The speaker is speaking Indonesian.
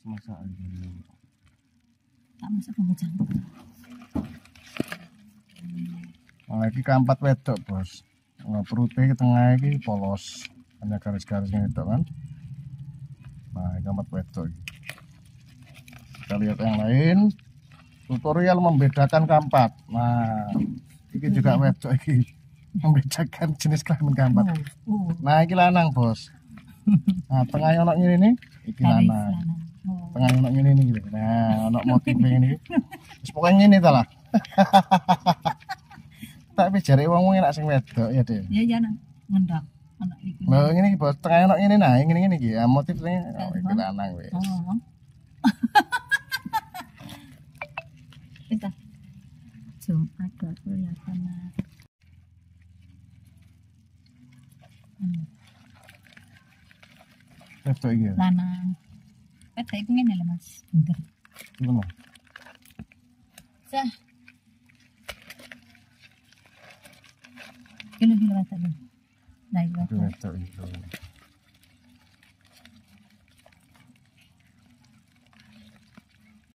masak ini. Tak masak bumbu campur. Nah, ini kampat wedok, Bos. Nah, perutnya di tengah ini polos. Hanya garis-garisnya itu kan. Nah, ini kampat wedok. Kita lihat yang lain. Tutorial membedakan kampat. Nah, ini juga wedok ini. Membedakan jenis kelamin kampat. Nah, ini lanang, Bos. Nah, tengah ono ini nih, iki lanang. Tengah ono ini nih gitu. Nah, ono motifnya ini. Wis pokoke ngene ta lah. Tak jare wong enak sing wedok ya, Dek. Ya jangan ngendak anak iki. Lho ngene iki, Bos. Tengah ono ngene nah, ngene iki. Ya motifnya iki lanang wis. Oh. Kita Jumat 28 Maret. Wedok iki. Lanang. Wedok iku ngene lho, Mas. Bentar. Ngono. Sah. Kilo wedok. Nah, iya. Wedok iki.